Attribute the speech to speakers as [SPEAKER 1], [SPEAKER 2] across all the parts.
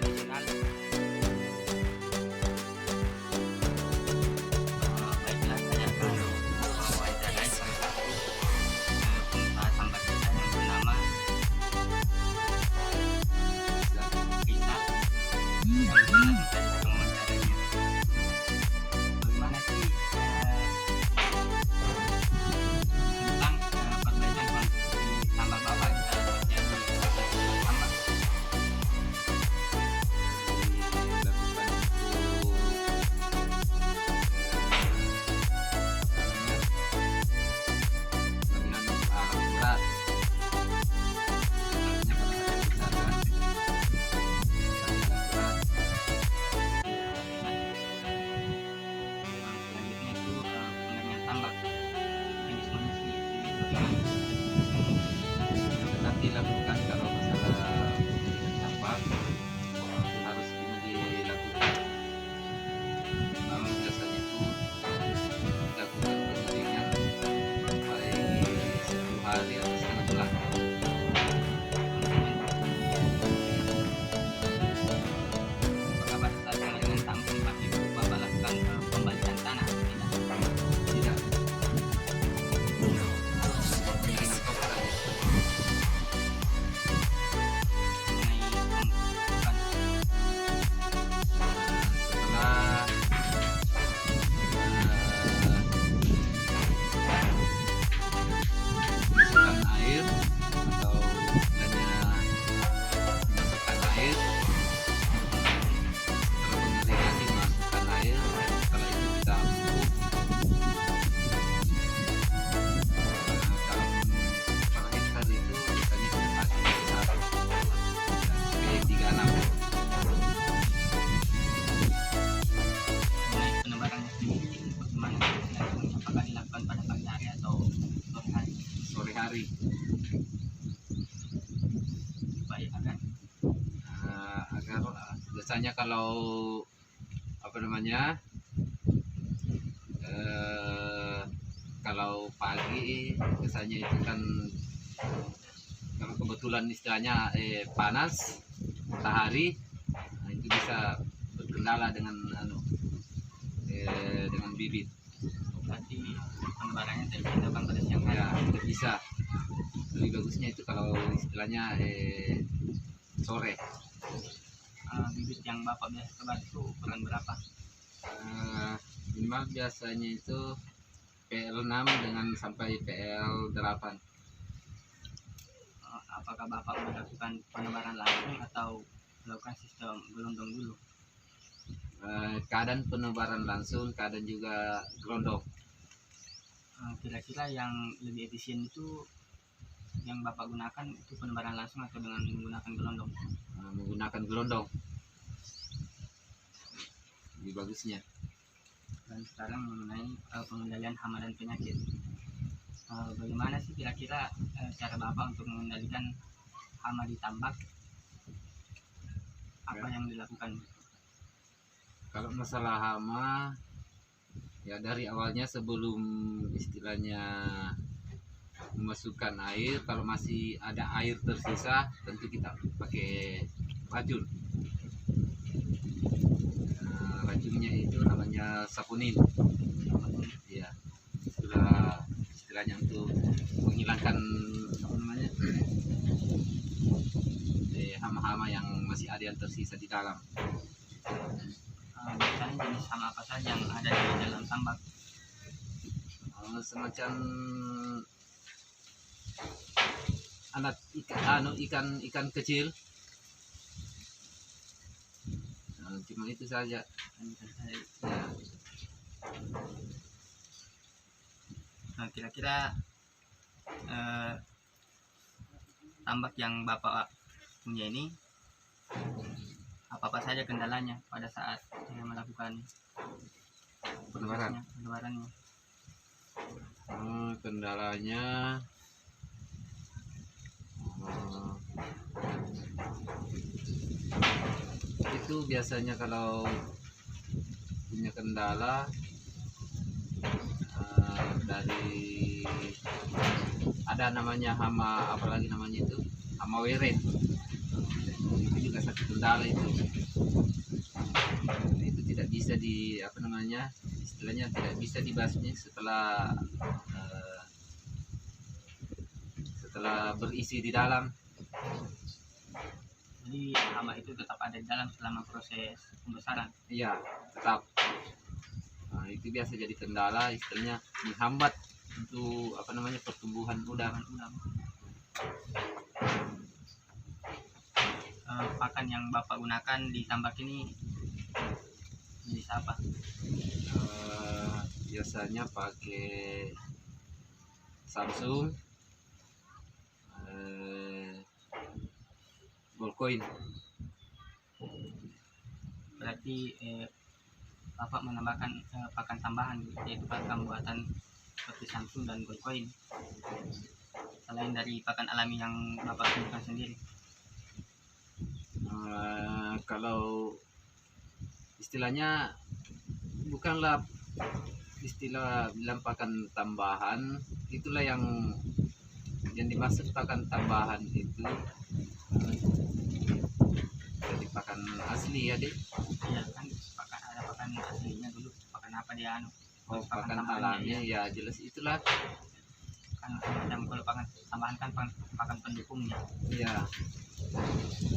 [SPEAKER 1] tradisional. Baiklah, saya akan mewawancarai salah satu pengusaha tambak kita yang bernama Rizal. Langsung saja kita mewawancarainya. Bagaimana sih tentang perbaikan kondisi tambak Bapak terjadi tambak? Selanjutnya itu pengeringan tambak jenis manusia
[SPEAKER 2] Tetap dilakukan kalau masalah tambak harus ini dilakukan. Biasanya itu dilakukan pengeringan sampai 10 hari atau setengah bulan.
[SPEAKER 1] apakah pada saat pengeringan tambak itu Bapak lakukan pembalikan tanah atau tidak?
[SPEAKER 2] Tidak. Pengeringan top saja.
[SPEAKER 1] Mengenai pemupukan
[SPEAKER 2] Setelah masukkan air atau istilahnya masukkan air, setelah pengeringan dimasukkan air, setelah itu kita pupuk. Dalam per hektar itu biasanya kita pakai satu SP36.
[SPEAKER 1] mengenai penebarannya sendiri bagaimana dilakukan? Apakah dilakukan pada pagi hari atau sore hari
[SPEAKER 2] Sore hari.
[SPEAKER 1] supaya agar
[SPEAKER 2] Agar biasanya kalau apa namanya kalau pagi biasanya itu kan kalau kebetulan istilahnya panas matahari, nah itu bisa berkendala dengan dengan bibit.
[SPEAKER 1] berarti penebarannya tidak dilakukan pada siang hari.
[SPEAKER 2] Ya tidak bisa, lebih bagusnya itu kalau istilahnya sore.
[SPEAKER 1] Bibit yang Bapak biasa tebar itu ukuran berapa?
[SPEAKER 2] Minimal biasanya itu PL6 dengan sampai PL8.
[SPEAKER 1] Apakah Bapak melakukan penebaran langsung atau melakukan sistem gelondong dulu?
[SPEAKER 2] Kadang penebaran langsung, kadang juga gelondong.
[SPEAKER 1] Kira-kira yang lebih efisien itu yang Bapak gunakan itu penebaran langsung atau dengan menggunakan gelondong?
[SPEAKER 2] Menggunakan gelondong lebih bagusnya.
[SPEAKER 1] Dan sekarang mengenai pengendalian hama dan penyakit. Bagaimana sih kira-kira cara Bapak untuk mengendalikan hama di tambak? Apa yang dilakukan?
[SPEAKER 2] Kalau masalah hama, ya dari awalnya sebelum istilahnya memasukkan air, kalau masih ada air tersisa, tentu kita pakai racun. Racunnya itu namanya saponin. Ya, itulah istilahnya untuk menghilangkan apa namanya hama-hama yang masih ada yang tersisa di dalam.
[SPEAKER 1] Biasanya jenis hama apa saja yang ada di dalam tambak?
[SPEAKER 2] Semacam anak ikan kecil. Cuma itu saja. Ya.
[SPEAKER 1] Kira-kira tambak yang Bapak punya ini apa saja kendalanya pada saat melakukan penebarannya?
[SPEAKER 2] Kendalanya itu biasanya kalau punya kendala dari ada namanya hama, apalagi namanya itu hama weret. juga satu kendala itu. Itu tidak bisa di apa namanya, istilahnya tidak bisa dibasmi setelah berisi di dalam.
[SPEAKER 1] Jadi hama itu tetap ada di dalam selama proses pembesaran.
[SPEAKER 2] Iya, tetap. Nah, itu biasa jadi kendala, istilahnya menghambat untuk apa namanya pertumbuhan udang.
[SPEAKER 1] Pakan yang Bapak gunakan di tambak ini jenis apa?
[SPEAKER 2] Biasanya pakai Samsung, Ballcoin.
[SPEAKER 1] Berarti Bapak menambahkan pakan tambahan, yaitu pakan buatan seperti Samsung dan Goldcoin, selain dari pakan alami yang Bapak temukan sendiri.
[SPEAKER 2] Kalau istilahnya bukanlah istilah bilang pakan tambahan, itulah yang dimaksud pakan tambahan itu jadi pakan asli ya deh.
[SPEAKER 1] Iya kan, pakan ada pakan aslinya dulu, pakan apa dia anu?
[SPEAKER 2] Oh, pakan
[SPEAKER 1] tambahannya,
[SPEAKER 2] alami ya jelas itulah.
[SPEAKER 1] Kan macam kalau pakan tambahan kan pakan pendukungnya.
[SPEAKER 2] Iya.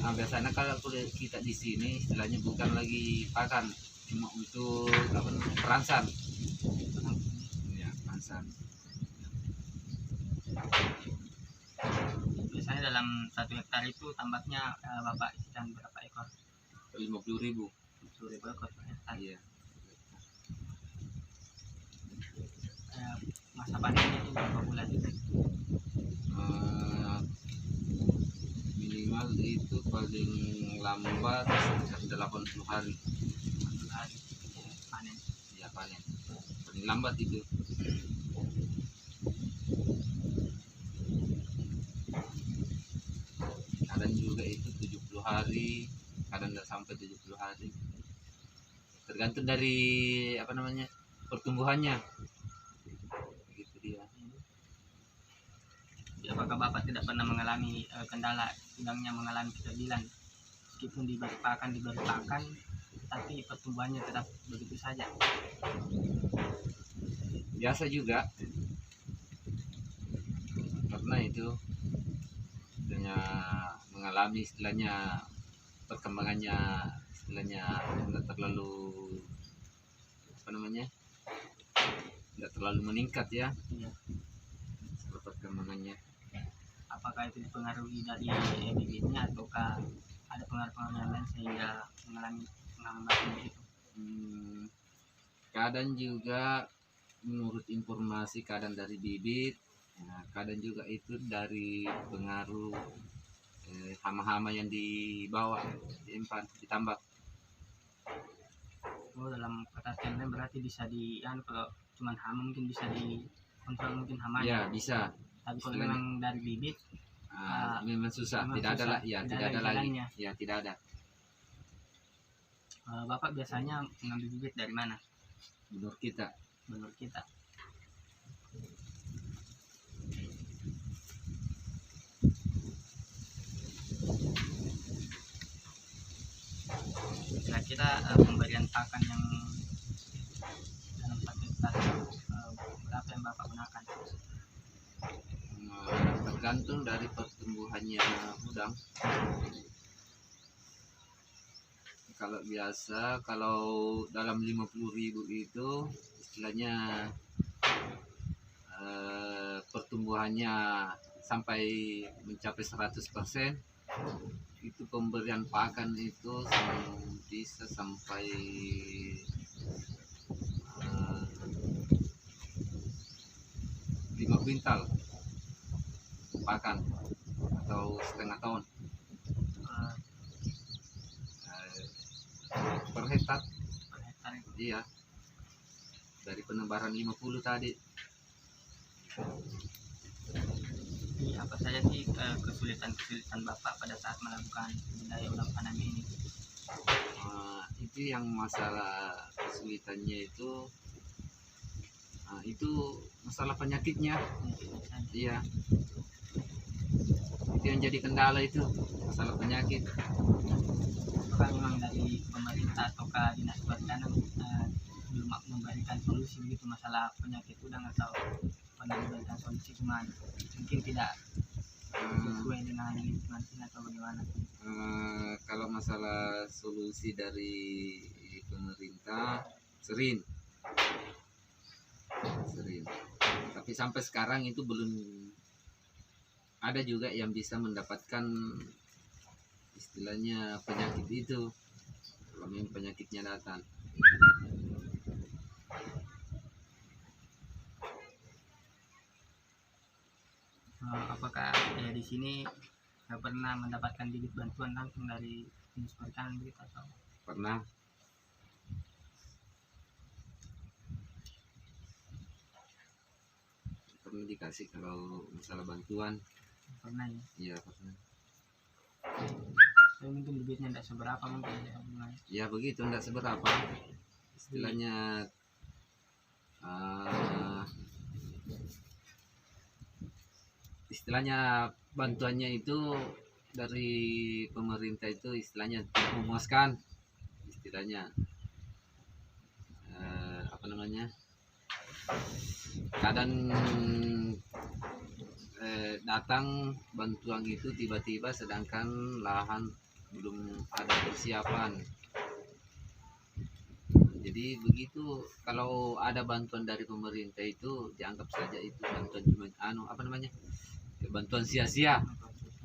[SPEAKER 2] Nah, biasanya kalau kita di sini istilahnya bukan lagi pakan, cuma untuk apa namanya, perangsang. Ya, perangsang.
[SPEAKER 1] Biasanya dalam 1 hektar itu tambaknya Bapak isikan berapa ekor?
[SPEAKER 2] 50.000.
[SPEAKER 1] 10.000 ekor per hektar.
[SPEAKER 2] Iya.
[SPEAKER 1] Masa panennya itu berapa bulan?
[SPEAKER 2] Minimal itu paling lambat sekitar 80 hari.
[SPEAKER 1] 80 hari panen.
[SPEAKER 2] Ya, panen. Paling lambat itu. Kadang juga itu 70 hari, kadang tidak sampai 70 hari. Tergantung dari apa namanya, pertumbuhannya. Gitu dia.
[SPEAKER 1] Apakah Bapak tidak pernah mengalami kendala udangnya mengalami kestabilan, meskipun diberi pakan, tapi pertumbuhannya tetap begitu saja?
[SPEAKER 2] Biasa juga, karena itu mengalami istilahnya perkembangannya, istilahnya tidak terlalu apa namanya, tidak terlalu meningkat ya.
[SPEAKER 1] Iya.
[SPEAKER 2] Perkembangannya.
[SPEAKER 1] Apakah itu dipengaruhi dari bibitnya ataukah ada pengaruh-pengaruh yang lain sehingga mengalami penghambat itu?
[SPEAKER 2] Kadang juga menurut informasi, kadang dari bibit, kadang juga itu dari pengaruh hama-hama yang dibawa ditambak.
[SPEAKER 1] Oh, dalam kata lain berarti bisa kalau cuman hama mungkin bisa dikontrol mungkin hamanya.
[SPEAKER 2] Ya, bisa.
[SPEAKER 1] Tapi kalau memang dari bibit
[SPEAKER 2] memang susah, tidak ada lah, ya tidak ada lagi. Ya, tidak ada.
[SPEAKER 1] Bapak biasanya mengambil bibit dari mana?
[SPEAKER 2] Menurut kita.
[SPEAKER 1] Kira-kira pemberian pakan yang dalam 1 hektar berapa yang Bapak gunakan?
[SPEAKER 2] Tergantung dari pertumbuhannya udang. Kalau biasa, kalau dalam 50.000 itu istilahnya pertumbuhannya sampai mencapai 100%, itu pemberian pakan itu bisa sampai 5 kuintal pakan atau setengah ton per hektar. Iya, dari penebaran 50 tadi.
[SPEAKER 1] Jadi apa saja sih kesulitan Bapak pada saat melakukan budidaya udang faname ini?
[SPEAKER 2] Itu yang masalah kesulitannya itu masalah penyakitnya. Iya, itu yang jadi kendala itu, masalah penyakit.
[SPEAKER 1] Apakah memang dari pemerintah atau dinas perikanan belum memberikan solusi begitu masalah penyakit udang, atau pernah diberikan solusi cuma mungkin tidak sesuai dengan lingkungan sini atau bagaimana?
[SPEAKER 2] Kalau masalah solusi dari pemerintah sering, tapi sampai sekarang itu belum ada juga yang bisa mendapatkan istilahnya penyakit itu, kalau memang penyakitnya datang.
[SPEAKER 1] Apakah di sini pernah mendapatkan bibit bantuan langsung dari dinas perikanan begitu atau?
[SPEAKER 2] Pernah. Pernah dikasih kalau masalah bantuan.
[SPEAKER 1] Pernah ya?
[SPEAKER 2] Iya pernah.
[SPEAKER 1] Tapi mungkin bibitnya tidak seberapa mungkin ya.
[SPEAKER 2] Ya begitu, tidak seberapa. Istilahnya bantuannya itu dari pemerintah itu istilahnya memuaskan, istilahnya apa namanya, kadang datang bantuan itu tiba-tiba sedangkan lahan belum ada persiapan. Jadi begitu, kalau ada bantuan dari pemerintah itu dianggap saja itu bantuan cuma apa namanya, bantuan sia-sia,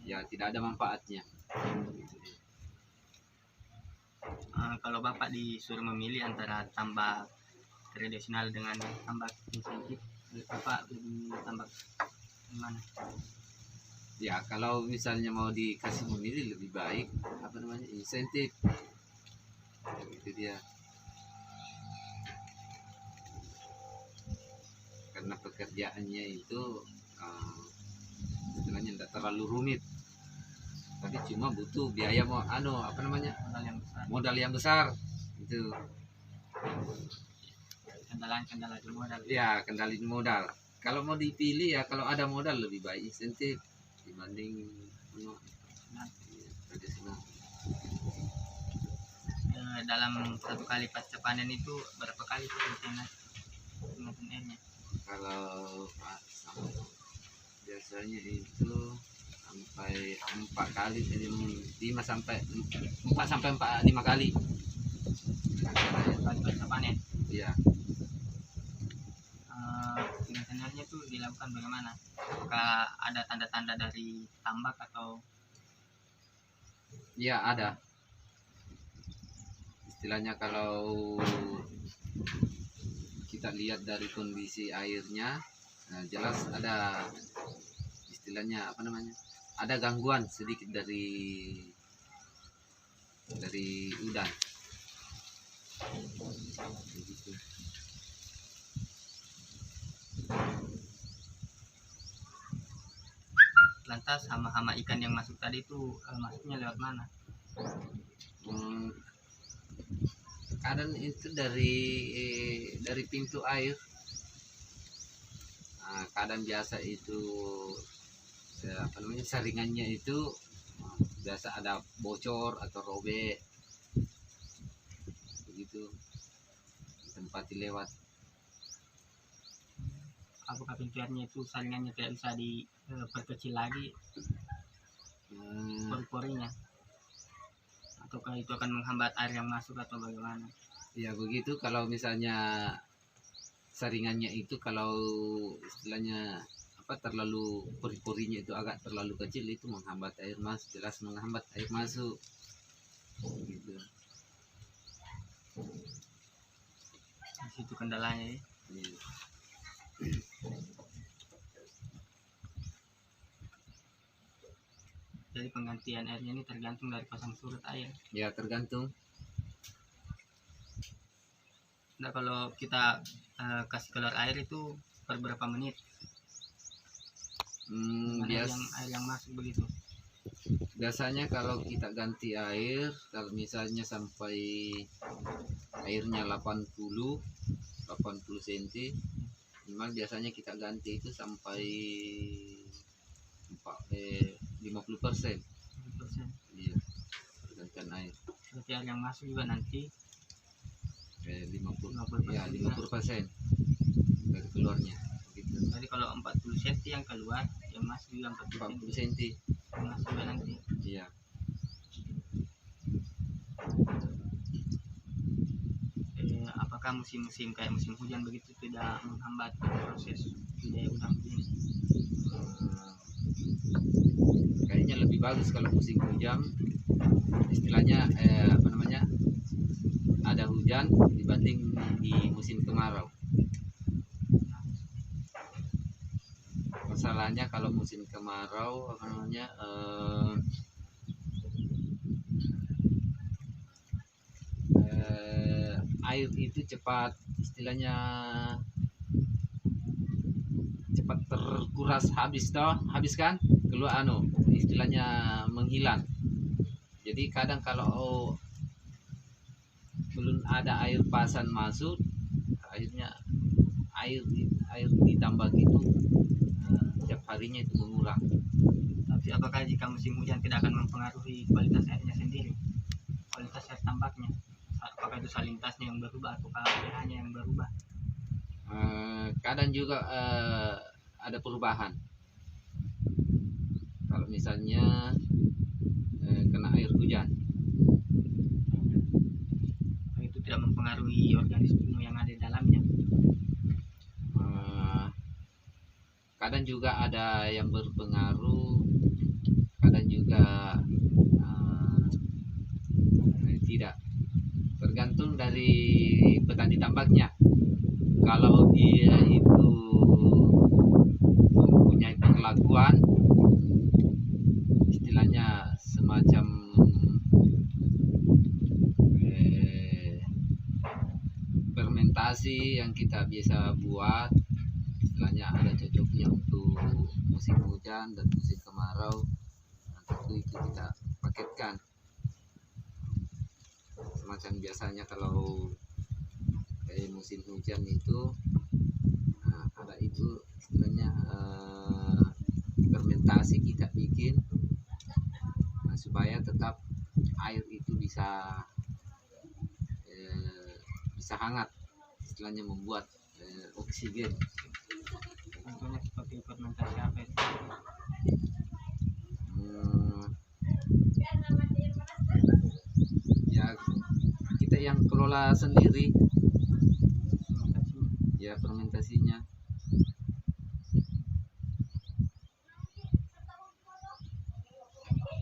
[SPEAKER 2] ya tidak ada manfaatnya.
[SPEAKER 1] Kalau Bapak disuruh memilih antara tambak tradisional dengan tambak insentif, Bapak lebih tambak mana?
[SPEAKER 2] Ya kalau misalnya mau dikasih memilih, lebih baik apa namanya, insentif. Itu dia. Karena pekerjaannya itu istilahnya tidak terlalu rumit, tapi cuma butuh biaya apa namanya, modal yang besar itu.
[SPEAKER 1] Kendala di modal.
[SPEAKER 2] Ya, kendala di modal. Kalau mau dipilih ya, kalau ada modal lebih baik insentif dibanding tradisional.
[SPEAKER 1] Dalam satu kali pasca panen itu berapa kali pengaturan airnya?
[SPEAKER 2] Kalau biasanya itu sampai 4 kali, 5 sampai 5 kali.
[SPEAKER 1] Kali pasca panen.
[SPEAKER 2] Iya.
[SPEAKER 1] Pengaturan airnya itu dilakukan bagaimana? Apakah ada tanda-tanda dari tambak atau?
[SPEAKER 2] Iya ada. Istilahnya kalau kita lihat dari kondisi airnya, jelas ada istilahnya apa namanya, ada gangguan sedikit dari udang. Begitu.
[SPEAKER 1] Lantas hama-hama ikan yang masuk tadi itu masuknya lewat mana?
[SPEAKER 2] Kadang itu dari pintu air. Kadang biasa itu apa namanya, saringannya itu biasa ada bocor atau robek begitu, tempat lewat.
[SPEAKER 1] Apakah pintu airnya itu saringannya tidak bisa diperkecil lagi pori-porinya, ataukah itu akan menghambat air yang masuk atau bagaimana?
[SPEAKER 2] Ya begitu, kalau misalnya saringannya itu kalau istilahnya apa, terlalu pori-porinya itu agak terlalu kecil, itu menghambat air masuk, jelas menghambat air masuk gitu.
[SPEAKER 1] Di situ kendalanya ya.
[SPEAKER 2] Iya.
[SPEAKER 1] Jadi penggantian airnya ini tergantung dari pasang surut air.
[SPEAKER 2] Ya tergantung.
[SPEAKER 1] Nah kalau kita kasih keluar air itu per berapa menit? Air yang masuk begitu.
[SPEAKER 2] Biasanya kalau kita ganti air, kalau misalnya sampai airnya 80 cm, memang biasanya kita ganti itu sampai 50%.
[SPEAKER 1] 50%.
[SPEAKER 2] Iya, pergantian air.
[SPEAKER 1] Berarti air yang masuk juga nanti
[SPEAKER 2] 50,
[SPEAKER 1] 50%
[SPEAKER 2] ya
[SPEAKER 1] juga.
[SPEAKER 2] 50% dari keluarnya. Gitu.
[SPEAKER 1] Jadi kalau 40 cm yang keluar, yang masuk juga 40
[SPEAKER 2] 40
[SPEAKER 1] cm.
[SPEAKER 2] cm.
[SPEAKER 1] Yang masuk juga nanti.
[SPEAKER 2] Iya.
[SPEAKER 1] Apakah musim-musim kayak musim hujan begitu tidak menghambat proses budidaya udang ini?
[SPEAKER 2] Kayaknya lebih bagus kalau musim hujan, istilahnya apa namanya, ada hujan dibanding di musim kemarau. Masalahnya kalau musim kemarau apa namanya, air itu cepat, istilahnya cepat terkuras, habis kan, keluar istilahnya menghilang. Jadi kadang kalau belum ada air pasan masuk, akhirnya air ditambah gitu, setiap harinya itu mengurang.
[SPEAKER 1] Tapi apakah jika musim hujan tidak akan mempengaruhi kualitas airnya sendiri, kualitas air tambaknya? Apakah itu salintasnya yang berubah atau pH-nya yang berubah?
[SPEAKER 2] Kadang juga ada perubahan. Kalau misalnya kena air hujan,
[SPEAKER 1] Itu tidak mempengaruhi organisme yang ada di dalamnya.
[SPEAKER 2] kadang juga ada yang berpengaruh, kadang juga tidak, tergantung dari petani tambaknya. Kalau dia itu mempunyai perlakuan istilahnya semacam fermentasi yang kita biasa buat, istilahnya ada cocoknya untuk musim hujan dan musim kemarau. Nah, tentu itu kita paketkan. Semacam biasanya kalau kayak musim hujan itu, nah, ada itu istilahnya fermentasi kita bikin, nah, supaya tetap air itu bisa hangat, istilahnya membuat oksigen.
[SPEAKER 1] Contohnya seperti fermentasi apa itu?
[SPEAKER 2] Ya kita yang kelola sendiri ya fermentasinya.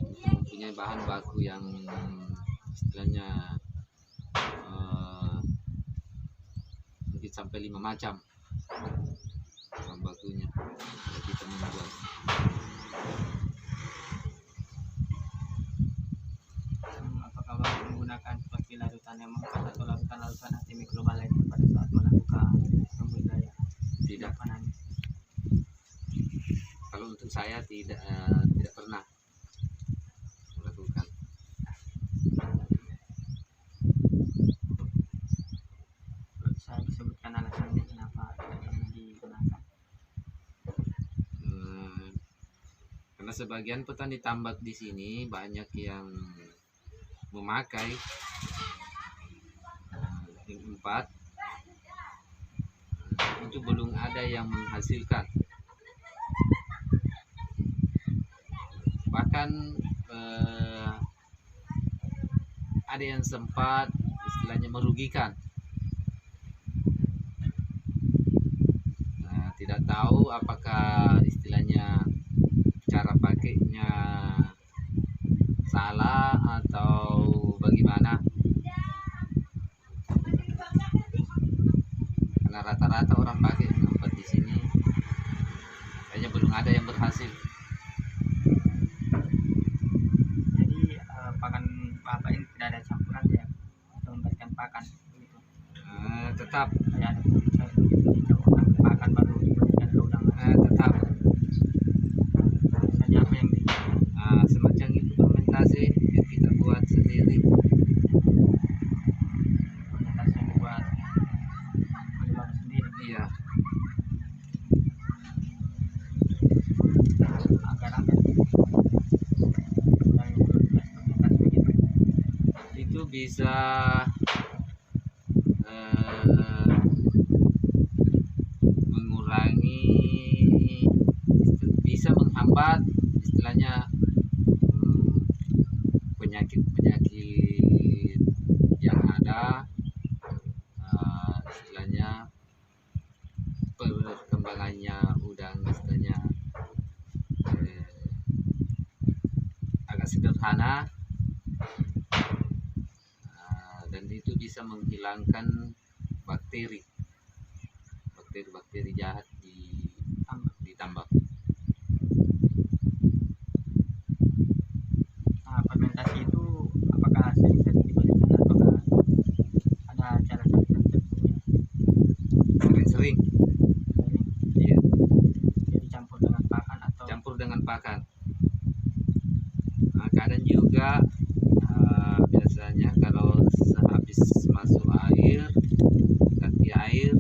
[SPEAKER 2] Itu mempunyai bahan baku yang istilahnya mungkin sampai 5 macam bahan bakunya yang kita membuat.
[SPEAKER 1] Apakah Bapak menggunakan seperti larutan yang mengkat atau larutan anti mikroba lainnya pada saat melakukan pembudidaya?
[SPEAKER 2] Tidak. Kalau untuk saya tidak pernah melakukan.
[SPEAKER 1] Saya disebutkan alasannya kenapa tidak digunakan.
[SPEAKER 2] Karena sebagian petani tambak di sini banyak yang memakai ring 4, itu belum ada yang menghasilkan. Bahkan ada yang sempat istilahnya merugikan. Tidak tahu apakah istilahnya cara pakainya salah atau bagaimana, karena rata-rata orang pakai tempat di sini kayaknya belum ada yang berhasil.
[SPEAKER 1] Jadi pakan Bapak ini tidak ada campuran ya untuk memberikan pakan begitu?
[SPEAKER 2] Tetap
[SPEAKER 1] Kayak ada pakan baru diberikan ke udang.
[SPEAKER 2] tetap
[SPEAKER 1] Saja apa yang
[SPEAKER 2] semacam itu fermentasi yang kita buat sendiri.
[SPEAKER 1] fermentasi yang dibuat oleh Bapak sendiri?
[SPEAKER 2] Iya.
[SPEAKER 1] Agar apa?
[SPEAKER 2] bisa eh, mengurangi, bisa menghambat istilahnya penyakit-penyakit yang ada, istilahnya perkembangannya udang istilahnya agak sederhana, dan itu bisa menghilangkan bakteri jahat di tambak.
[SPEAKER 1] Nah, fermentasi itu apakah sering-sering dilakukan ataukah ada cara-cara tertentunya?
[SPEAKER 2] Sering-sering, iya,
[SPEAKER 1] Jadi campur dengan pakan atau
[SPEAKER 2] campur dengan pakan. Kadang juga biasanya kalau sehabis masuk air, ganti air,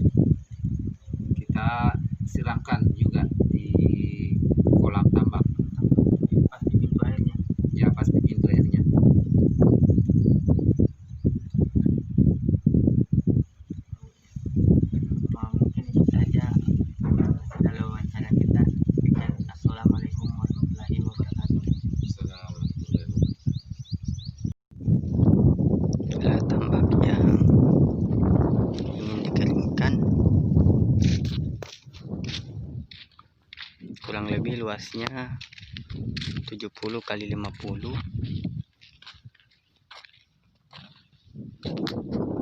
[SPEAKER 2] kita siramkan juga di kolam tambak,
[SPEAKER 1] pas di pintu airnya?
[SPEAKER 2] ya pas di pintu airnya.
[SPEAKER 1] Mungkin itu saja hasil wawancara kita. Sekian. Assalamualaikum warahmatullahi wabarakatuh. Adalah tambak yang ingin dikeringkan, kurang lebih luasnya 70 kali 50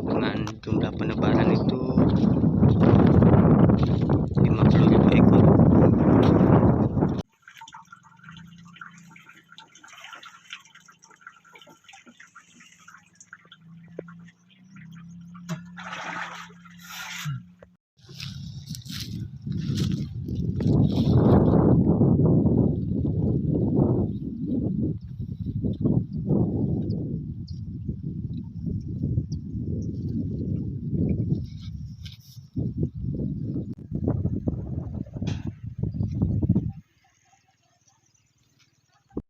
[SPEAKER 1] dengan jumlah penebalan itu